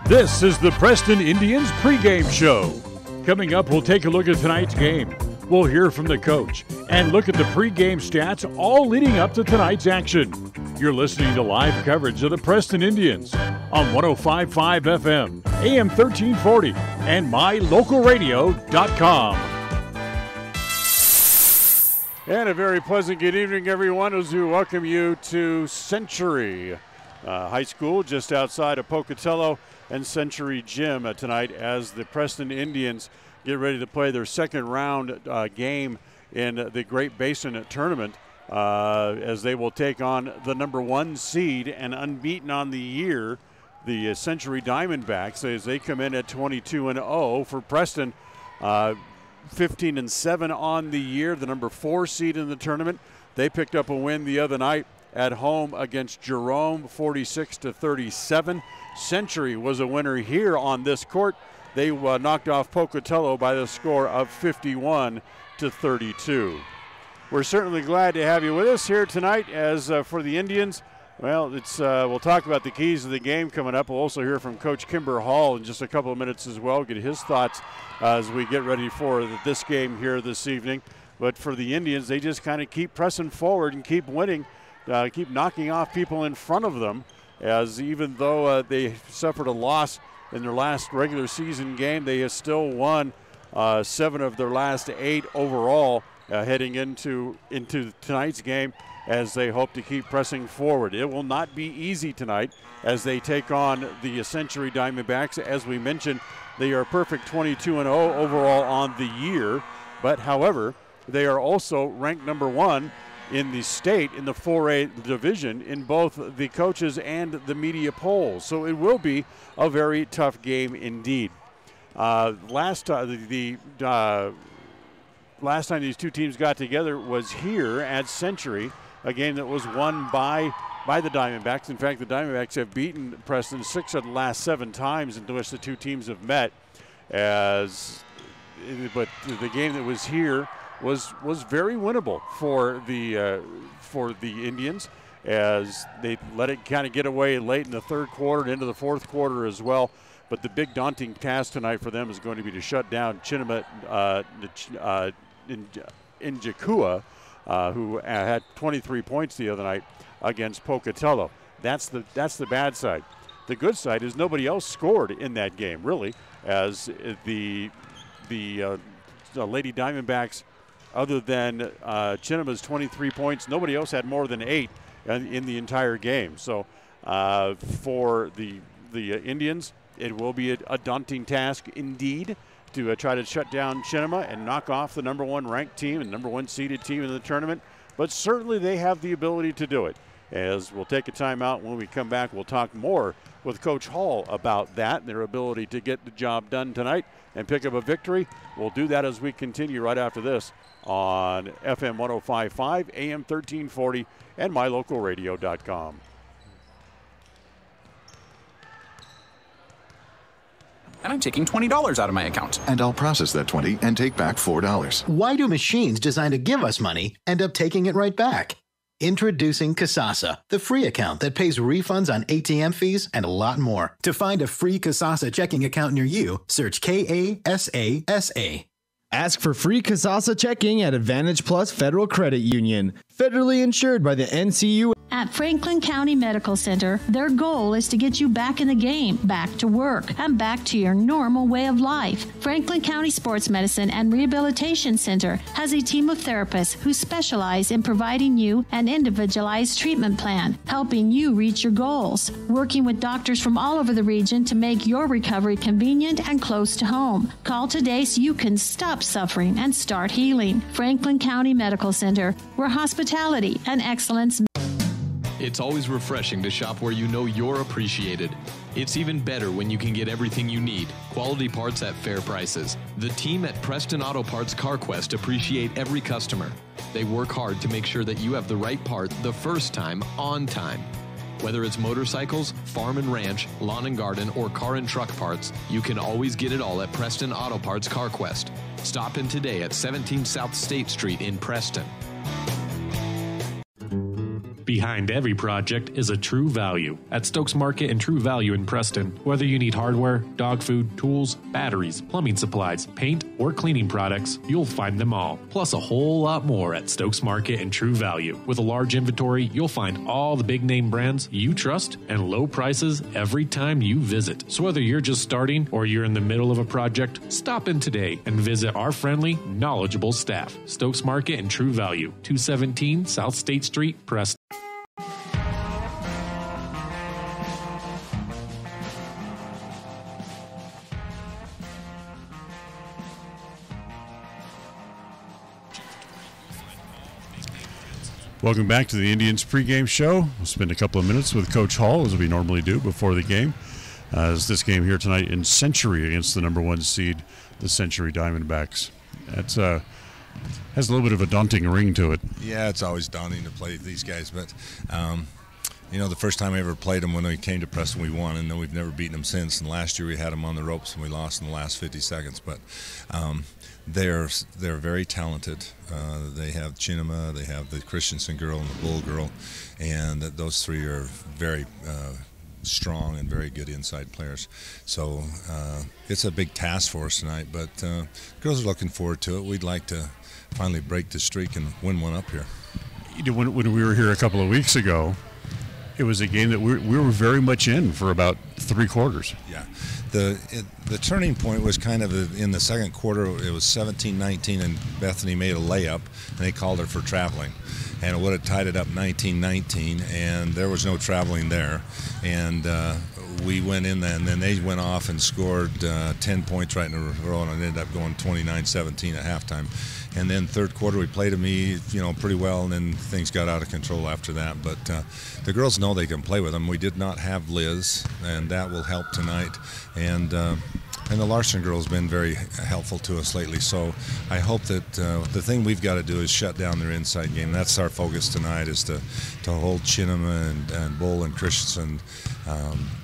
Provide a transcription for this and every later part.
This is the Preston Indians pregame show. Coming up, we'll take a look at tonight's game. We'll hear from the coach and look at the pregame stats all leading up to tonight's action. You're listening to live coverage of the Preston Indians on 105.5 FM, AM 1340, and mylocalradio.com. And a very pleasant good evening, everyone, as we welcome you to Century High School just outside of Pocatello and Century Gym tonight as the Preston Indians get ready to play their second round game in the Great Basin Tournament as they will take on the number 1 seed and unbeaten on the year, the Century Diamondbacks, as they come in at 22-0 for Preston. 15-7 on the year, the number 4 seed in the tournament. They picked up a win the other night at home against Jerome, 46-37. Century was a winner here on this court. They knocked off Pocatello by the score of 51-32. We're certainly glad to have you with us here tonight. As for the Indians, well, we'll talk about the keys of the game coming up. We'll also hear from Coach Kimber Hall in just a couple of minutes as well, get his thoughts as we get ready for this game here this evening. But for the Indians, they just kind of keep pressing forward and keep winning, keep knocking off people in front of them, as even though they suffered a loss in their last regular season game, they have still won 7 of their last 8 overall heading into tonight's game, as they hope to keep pressing forward. It will not be easy tonight as they take on the Century Diamondbacks. As we mentioned, they are perfect 22-0 overall on the year, but however, they are also ranked number 1 in the state in the 4A division in both the coaches and the media polls. So it will be a very tough game indeed. Last time these two teams got together was here at Century, a game that was won by the Diamondbacks. In fact, the Diamondbacks have beaten Preston 6 of the last 7 times in which the two teams have met. But the game that was here was very winnable for the Indians, as they let it kind of get away late in the third quarter and into the fourth quarter as well. But the big daunting task tonight for them is going to be to shut down Chinema in Jakua, who had 23 points the other night against Pocatello. That's the bad side. The good side is nobody else scored in that game, really, as the Lady Diamondbacks, other than Chinema's 23 points, nobody else had more than 8 in the entire game. So for the Indians, it will be a daunting task indeed to try to shut down Chinema and knock off the number 1 ranked team and number 1 seeded team in the tournament. But certainly they have the ability to do it. As we'll take a timeout. When we come back, we'll talk more with Coach Hall about that and their ability to get the job done tonight and pick up a victory. We'll do that as we continue right after this on FM 105.5, AM 1340, and mylocalradio.com. And I'm taking $20 out of my account. And I'll process that $20 and take back $4. Why do machines designed to give us money end up taking it right back? Introducing Kasasa, the free account that pays refunds on ATM fees and a lot more. To find a free Kasasa checking account near you, search Kasasa. Ask for free Kasasa checking at Advantage Plus Federal Credit Union. Federally insured by the NCU. At Franklin County Medical Center, their goal is to get you back in the game, back to work, and back to your normal way of life. Franklin County Sports Medicine and Rehabilitation Center has a team of therapists who specialize in providing you an individualized treatment plan, helping you reach your goals, working with doctors from all over the region to make your recovery convenient and close to home. Call today so you can stop suffering and start healing. Franklin County Medical Center, where hospitality and excellence. It's always refreshing to shop where you know you're appreciated. It's even better when you can get everything you need, quality parts at fair prices. The team at Preston Auto Parts CarQuest appreciate every customer. They work hard to make sure that you have the right part the first time, on time. Whether it's motorcycles, farm and ranch, lawn and garden, or car and truck parts, you can always get it all at Preston Auto Parts CarQuest. Stop in today at 17 South State Street in Preston. behind every project is a True Value. At Stokes Market and True Value in Preston, whether you need hardware, dog food, tools, batteries, plumbing supplies, paint, or cleaning products, you'll find them all. Plus a whole lot more at Stokes Market and True Value. With a large inventory, you'll find all the big name brands you trust and low prices every time you visit. So whether you're just starting or you're in the middle of a project, stop in today and visit our friendly, knowledgeable staff. Stokes Market and True Value, 217 South State Street, Preston. Welcome back to the Indians pregame show. We'll spend a couple of minutes with Coach Hall, as we normally do before the game. As this game here tonight in Century against the number 1 seed, the Century Diamondbacks. That's has a little bit of a daunting ring to it. Yeah, it's always daunting to play these guys, but the first time I ever played them, when we came to Preston, we won, and then we've never beaten them since. And last year we had them on the ropes, and we lost in the last 50 seconds. But they're very talented. They have Chinema, they have the Christensen girl and the Bull girl, and those three are very strong and very good inside players. So it's a big task for us tonight, but girls are looking forward to it. We'd like to finally break the streak and win one up here. When we were here a couple of weeks ago, it was a game that we were very much in for about 3 quarters. Yeah. The turning point was kind of in the second quarter. It was 17-19, and Bethany made a layup, and they called her for traveling. And it would have tied it up 19-19, and there was no traveling there. And we went in there, and then they went off and scored 10 points right in a row, and it ended up going 29-17 at halftime. And then third quarter, we played them, pretty well, and then things got out of control after that. But the girls know they can play with them. We did not have Liz, and that will help tonight. And the Larson girl has been very helpful to us lately. So I hope that the thing we've got to do is shut down their inside game. That's our focus tonight, is to hold Chinema and Bull and Christensen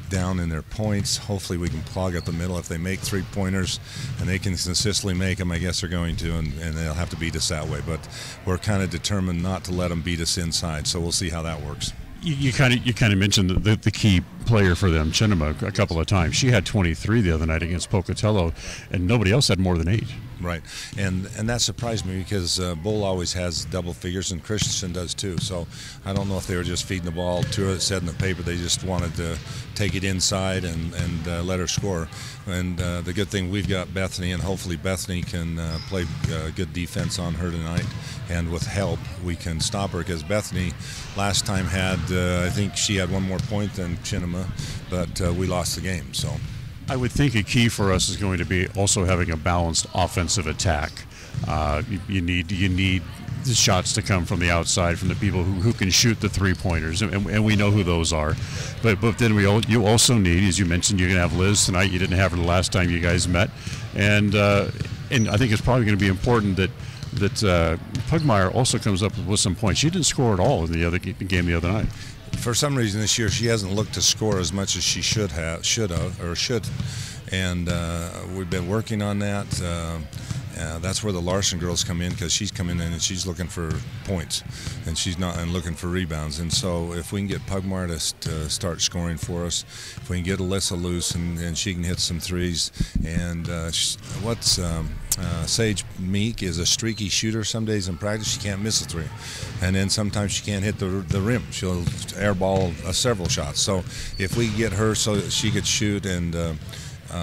down in their points. Hopefully we can clog up the middle. If they make 3-pointers and they can consistently make them, I guess they're going to, and they'll have to beat us that way. But we're kind of determined not to let them beat us inside, so we'll see how that works. You kind of mentioned the key player for them, Chinema, a couple of times. She had 23 the other night against Pocatello, and nobody else had more than 8. Right, and that surprised me because Bull always has double figures, and Christensen does too. So I don't know if they were just feeding the ball to her. It said in the paper they just wanted to take it inside and let her score. And the good thing, we've got Bethany, and hopefully Bethany can play good defense on her tonight. And with help, we can stop her, because Bethany last time had, I think she had 1 more point than Chinema, but we lost the game. So I would think a key for us is going to be also having a balanced offensive attack. You need the shots to come from the outside, from the people who can shoot the 3-pointers, and we know who those are. But then you also need, as you mentioned, you're going to have Liz tonight. You didn't have her the last time you guys met, and I think it's probably going to be important that Pugmire also comes up with some points. She didn't score at all in the other game the other night. For some reason this year, she hasn't looked to score as much as she should. And we've been working on that. That's where the Larson girls come in, because she's coming in and she's looking for points, and she's not looking for rebounds. And so if we can get Pugmire to start scoring for us, if we can get Alyssa loose and she can hit some threes, and Sage Meek is a streaky shooter. Some days in practice she can't miss a 3, and then sometimes she can't hit the rim. She'll airball several shots. So if we get her so that she could shoot, and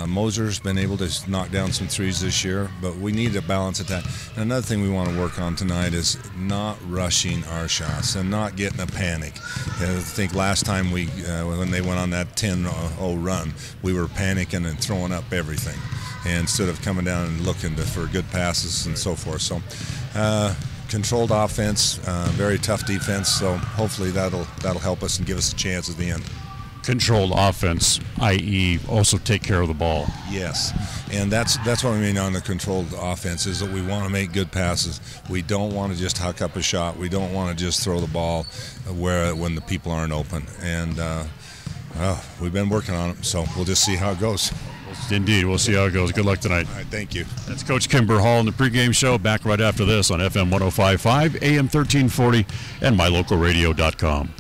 Moser's been able to knock down some threes this year, but we need to balance that. And another thing we want to work on tonight is not rushing our shots and not getting a panic. I think last time when they went on that 10-0 run, we were panicking and throwing up everything, and instead of coming down and looking for good passes and so forth. So controlled offense, very tough defense. So hopefully that'll help us and give us a chance at the end. Controlled offense, i.e. also take care of the ball. Yes, and that's what I mean on the controlled offense, is that we want to make good passes. We don't want to just huck up a shot. We don't want to just throw the ball when the people aren't open. And we've been working on it, so we'll just see how it goes. Indeed. We'll see how it goes. Good luck tonight. All right, thank you. That's Coach Kimber Hall in the pregame show. Back right after this on FM 105.5, AM 1340, and mylocalradio.com.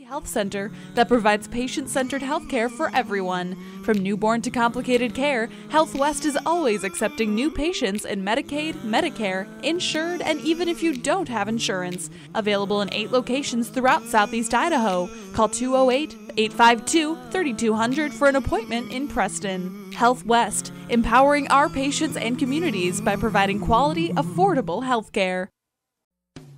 Health Center that provides patient-centered health care for everyone. From newborn to complicated care, Health West is always accepting new patients in Medicaid, Medicare, insured, and even if you don't have insurance. Available in 8 locations throughout Southeast Idaho. Call 208-852-3200 for an appointment in Preston. Health West, empowering our patients and communities by providing quality, affordable health care.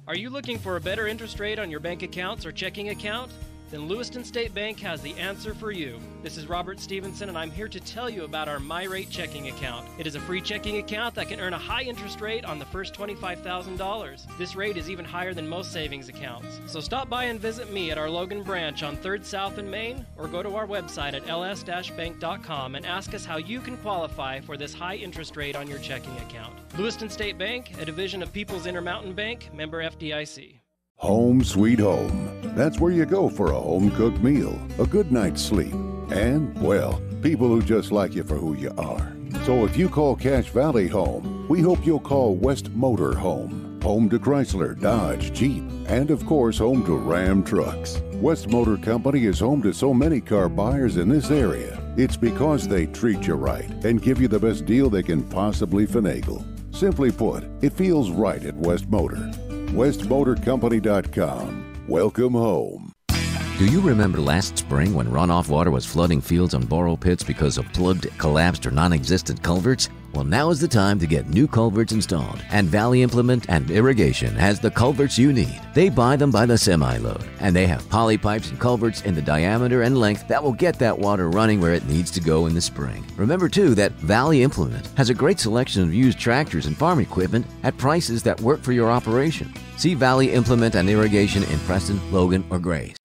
Are you looking for a better interest rate on your bank accounts or checking account? Then Lewiston State Bank has the answer for you. This is Robert Stevenson, and I'm here to tell you about our MyRate checking account. It is a free checking account that can earn a high interest rate on the first $25,000. This rate is even higher than most savings accounts. So stop by and visit me at our Logan branch on 3rd South in Maine, or go to our website at ls-bank.com and ask us how you can qualify for this high interest rate on your checking account. Lewiston State Bank, a division of People's Intermountain Bank, member FDIC. Home sweet home. That's where you go for a home-cooked meal, a good night's sleep, and, well, people who just like you for who you are. So if you call Cache Valley home, we hope you'll call West Motor home. Home to Chrysler, Dodge, Jeep, and of course home to Ram trucks. West Motor Company is home to so many car buyers in this area. It's because they treat you right and give you the best deal they can possibly finagle. Simply put, it feels right at West Motor. WestMotorCompany.com. Welcome home. Do you remember last spring when runoff water was flooding fields and borrow pits because of plugged, collapsed, or non-existent culverts? Well, now is the time to get new culverts installed, and Valley Implement and Irrigation has the culverts you need. They buy them by the semi-load, and they have poly pipes and culverts in the diameter and length that will get that water running where it needs to go in the spring. Remember, too, that Valley Implement has a great selection of used tractors and farm equipment at prices that work for your operation. See Valley Implement and Irrigation in Preston, Logan, or Grays.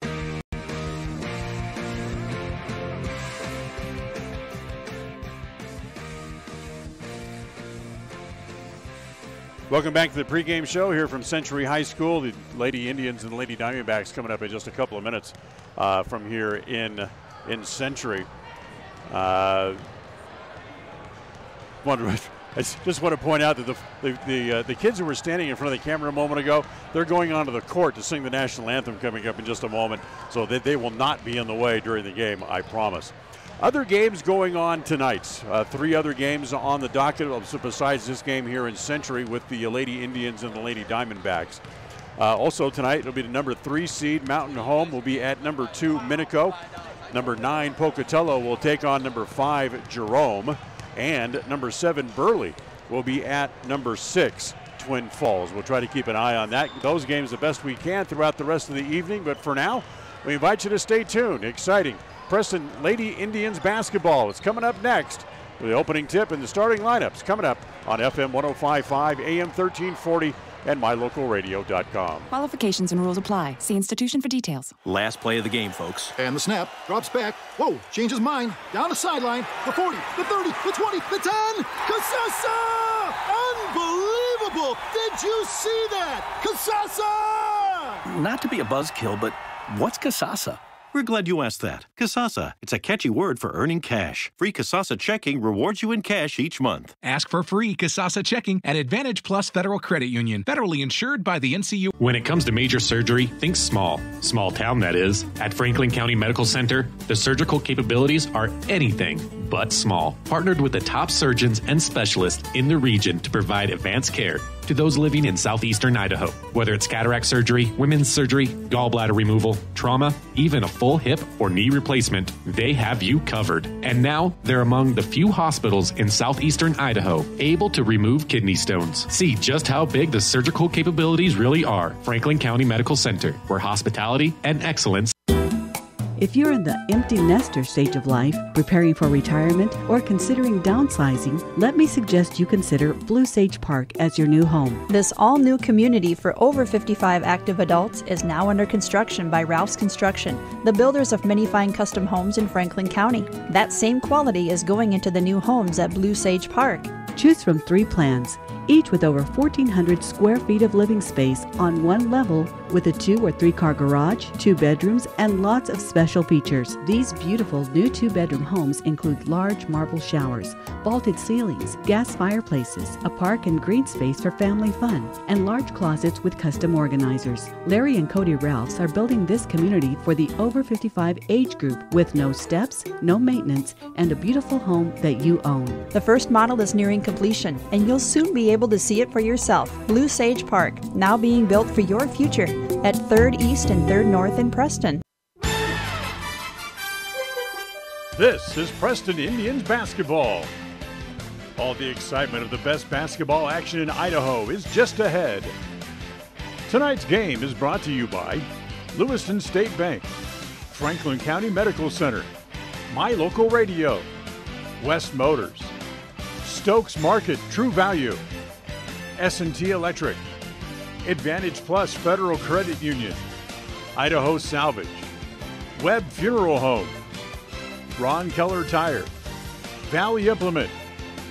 Welcome back to the pregame show here from Century High School. The Lady Indians and the Lady Diamondbacks coming up in just a couple of minutes from here in Century. I just want to point out that the kids who were standing in front of the camera a moment ago, they're going onto the court to sing the national anthem coming up in just a moment, so that they will not be in the way during the game, I promise. Other games going on tonight. 3 other games on the docket besides this game here in Century with the Lady Indians and the Lady Diamondbacks. Also tonight, it'll be the number 3 seed Mountain Home will be at number 2 Minico. Number 9 Pocatello will take on number 5 Jerome. And number 7 Burley will be at number 6 Twin Falls. We'll try to keep an eye on those games the best we can throughout the rest of the evening. But for now, we invite you to stay tuned. Exciting Preston Lady Indians basketball is coming up next. The opening tip and the starting lineups coming up on FM 105.5, AM 1340, and mylocalradio.com. Qualifications and rules apply. See institution for details. Last play of the game, folks. And the snap. Drops back. Whoa, changes mind. Down the sideline. The 40, the 30, the 20, the 10. Casasa! Unbelievable! Did you see that? Casasa! Not to be a buzzkill, but what's Casasa? We're glad you asked that. Casasa. It's a catchy word for earning cash. Free Casasa checking rewards you in cash each month. Ask for free Casasa checking at Advantage Plus Federal Credit Union. Federally insured by the NCU. When it comes to major surgery, think small. Small town, that is. At Franklin County Medical Center, the surgical capabilities are anything but small. Partnered with the top surgeons and specialists in the region to provide advanced care to those living in southeastern Idaho. Whether it's cataract surgery, women's surgery, gallbladder removal, trauma, even a full hip or knee replacement, they have you covered. And now they're among the few hospitals in southeastern Idaho able to remove kidney stones. See just how big the surgical capabilities really are. Franklin County Medical Center, where hospitality and excellence. If you're in the empty nester stage of life, preparing for retirement, or considering downsizing, let me suggest you consider Blue Sage Park as your new home. This all-new community for over 55 active adults is now under construction by Ralph's Construction, the builders of many fine custom homes in Franklin County. That same quality is going into the new homes at Blue Sage Park. Choose from 3 plans, each with over 1,400 square feet of living space on one level with a 2 or 3 car garage, 2 bedrooms, and lots of special features. These beautiful new 2-bedroom homes include large marble showers, vaulted ceilings, gas fireplaces, a park and green space for family fun, and large closets with custom organizers. Larry and Cody Ralphs are building this community for the over 55 age group with no steps, no maintenance, and a beautiful home that you own. The first model is nearing completion, and you'll soon be able to see it for yourself. Blue Sage Park, now being built for your future at 3rd East and 3rd North in Preston. This is Preston Indians basketball. All the excitement of the best basketball action in Idaho is just ahead. Tonight's game is brought to you by Lewiston State Bank, Franklin County Medical Center, My Local Radio, West Motors, Stokes Market True Value, S&T Electric, Advantage Plus Federal Credit Union, Idaho Salvage, Webb Funeral Home, Ron Keller Tire, Valley Implement,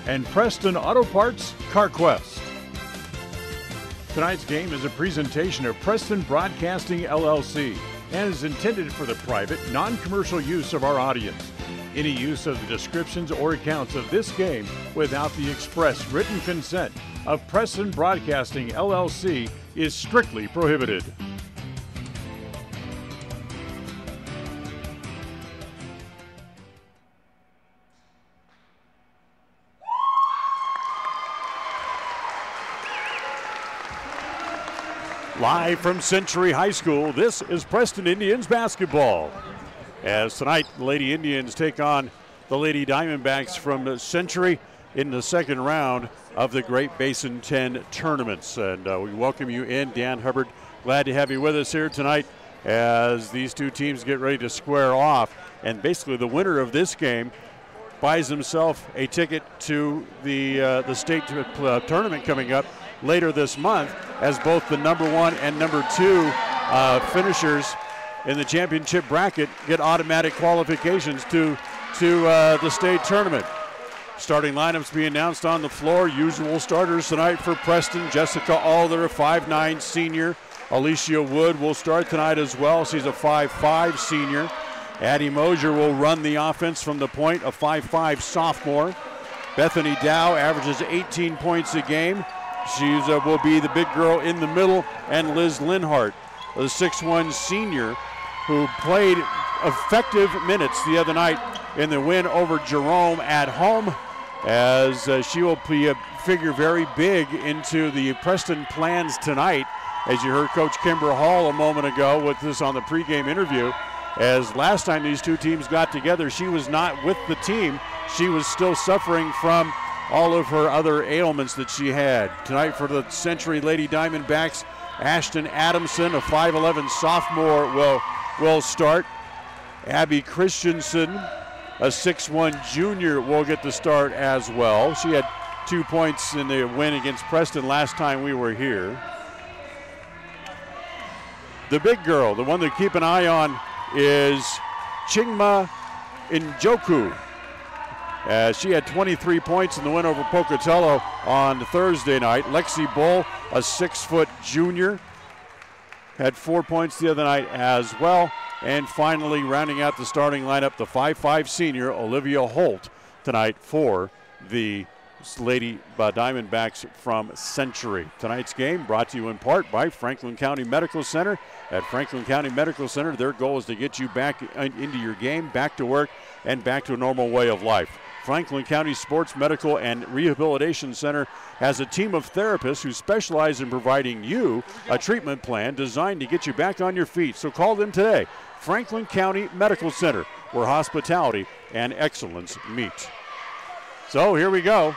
and Preston Auto Parts CarQuest. Tonight's game is a presentation of Preston Broadcasting LLC and is intended for the private, non-commercial use of our audience. Any use of the descriptions or accounts of this game without the express written consent of Preston Broadcasting LLC is strictly prohibited. Live from Century High School, this is Preston Indians basketball. As tonight, the Lady Indians take on the Lady Diamondbacks from Century in the second round of the Great Basin 10 tournaments. And we welcome you in. Dan Hubbard, glad to have you with us here tonight as these two teams get ready to square off. And basically the winner of this game buys himself a ticket to the state tournament coming up later this month, as both the number 1 and number 2 finishers in the championship bracket get automatic qualifications to the state tournament. Starting lineups being announced on the floor. Usual starters tonight for Preston. Jessica Alder, a 5'9" senior. Alicia Wood will start tonight as well. She's a 5'5" senior. Addie Mosier will run the offense from the point, a 5'5" sophomore. Bethany Dow averages 18 points a game. She will be the big girl in the middle. And Liz Linhart, the 6'1" senior, who played effective minutes the other night in the win over Jerome at home, as she will figure very big into the Preston plans tonight, as you heard Coach Kimber Hall a moment ago with this on the pregame interview. As last time these two teams got together, she was not with the team. She was still suffering from all of her other ailments that she had. Tonight for the Century Lady Diamondbacks, Ashton Adamson, a 5'11" sophomore, will start. Abby Christensen, a 6'1" junior, will get the start as well. She had 2 points in the win against Preston last time we were here. The big girl, the one to keep an eye on, is Chingma Njoku. She had 23 points in the win over Pocatello on Thursday night. Lexi Bull, a 6-foot junior, had 4 points the other night as well. And finally, rounding out the starting lineup, the 5'5" senior, Olivia Holt, tonight for the Lady Diamondbacks from Century. Tonight's game brought to you in part by Franklin County Medical Center. At Franklin County Medical Center, their goal is to get you back into your game, back to work, and back to a normal way of life. Franklin County Sports Medical and Rehabilitation Center has a team of therapists who specialize in providing you a treatment plan designed to get you back on your feet. So call them today. Franklin County Medical Center, where hospitality and excellence meet. So here we go.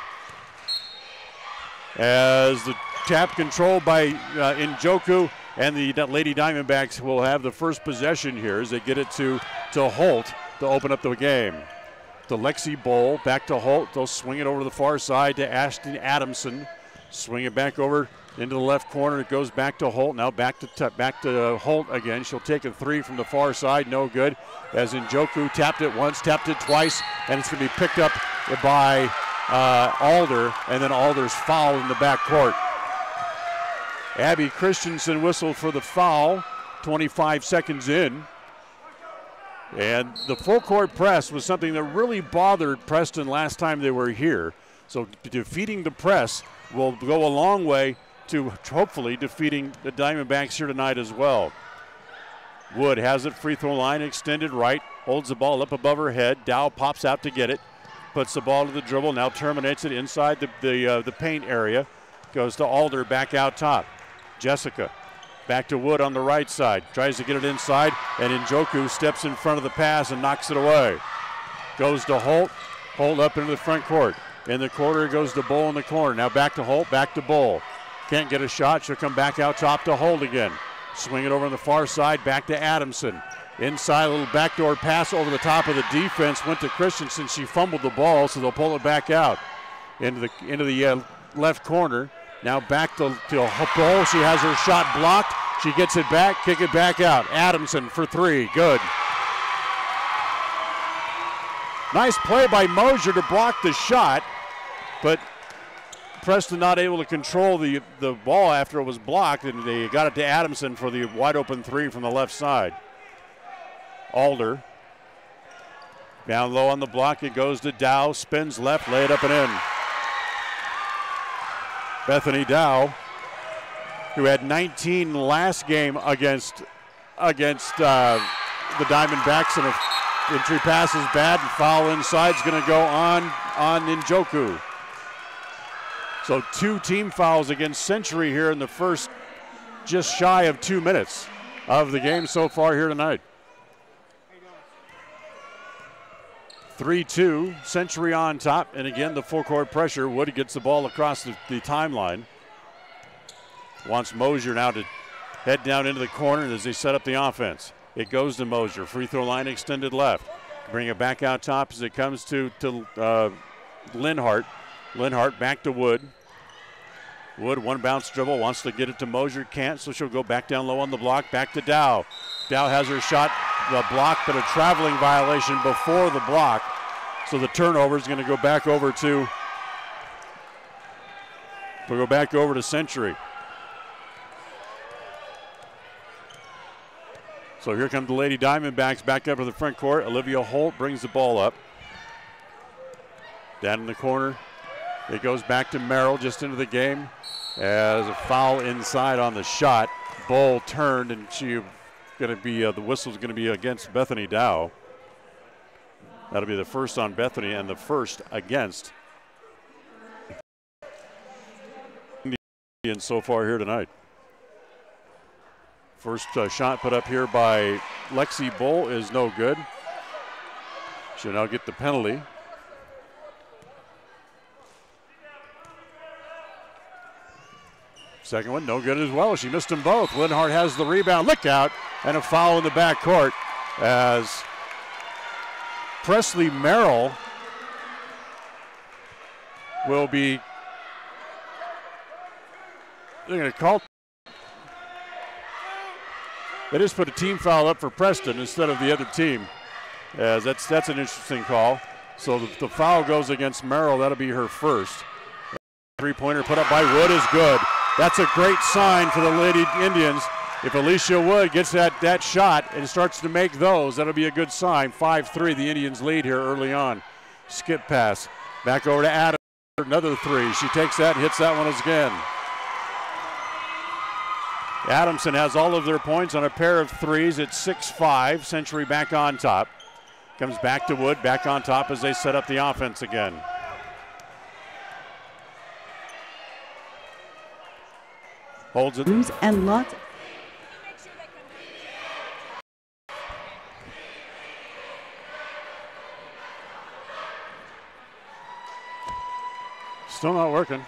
As the tap controlled by Njoku, and the Lady Diamondbacks will have the first possession here as they get it to Holt to open up the game. To Lexi Bull, back to Holt. They'll swing it over to the far side to Ashton Adamson. Swing it back over into the left corner. It goes back to Holt. Now back to Holt again. She'll take a three from the far side. No good. As Njoku tapped it once, tapped it twice, and it's going to be picked up by Alder, and then Alder's fouled in the backcourt. Abby Christensen whistled for the foul, 25 seconds in. And the full court press was something that really bothered Preston last time they were here. So defeating the press will go a long way to hopefully defeating the Diamondbacks here tonight as well. Wood has it, free throw line extended right, holds the ball up above her head. Dow pops out to get it, puts the ball to the dribble, now terminates it inside the paint area. Goes to Alder back out top. Jessica back to Wood on the right side, tries to get it inside, and Njoku steps in front of the pass and knocks it away. Goes to Holt, Holt up into the front court. In the corner, it goes to Bull in the corner. Now back to Holt, back to Bull. Can't get a shot, she'll come back out top to Holt again. Swing it over on the far side, back to Adamson. Inside, a little backdoor pass over the top of the defense. Went to Christensen. She fumbled the ball, so they'll pull it back out into the left corner. Now back to Bull. She has her shot blocked. She gets it back, kick it back out. Adamson for three. Good. Nice play by Mosier to block the shot, but Preston not able to control the ball after it was blocked, and they got it to Adamson for the wide open three from the left side. Alder down low on the block. It goes to Dow, spins left, lay it up and in. Bethany Dow, who had 19 last game against the Diamondbacks, and an entry pass is bad, and foul inside is going to go on Njoku. So 2 team fouls against Century here in the first just shy of 2 minutes of the game so far here tonight. 3-2, Century on top, and again the full court pressure. Wood gets the ball across the timeline. Wants Mosier now to head down into the corner as they set up the offense. It goes to Mosier, free throw line extended left. Bring it back out top as it comes to Linhart. Linhart back to Wood. Wood, one bounce dribble, wants to get it to Mosier, can't, so she'll go back down low on the block, back to Dow. Dow has her shot blocked, but a traveling violation before the block. So the turnover is going to go back over to Century. So here come the Lady Diamondbacks back up to the front court. Olivia Holt brings the ball up. Down in the corner. It goes back to Merrill just into the game as a foul inside on the shot. Bull turned, and she going to be the whistle's going to be against Bethany Dow. That'll be the first on Bethany and the first against Indians so far here tonight. First shot put up here by Lexi Bull is no good. She'll now get the penalty. Second one, no good as well. She missed them both. Linhart has the rebound. Look out. And a foul in the backcourt as Presley Merrill will be, they're going to call. They just put a team foul up for Preston instead of the other team. As that's an interesting call. So the foul goes against Merrill. That'll be her first. Three-pointer put up by Wood is good. That's a great sign for the Lady Indians. If Alicia Wood gets that shot and starts to make those, that'll be a good sign. 5-3, the Indians lead here early on. Skip pass. Back over to Adams. Another three. She takes that and hits that one again. Adamson has all of their points on a pair of threes. It's 6-5. Century back on top. Comes back to Wood, back on top as they set up the offense again. Holds it. And lots. Still not working.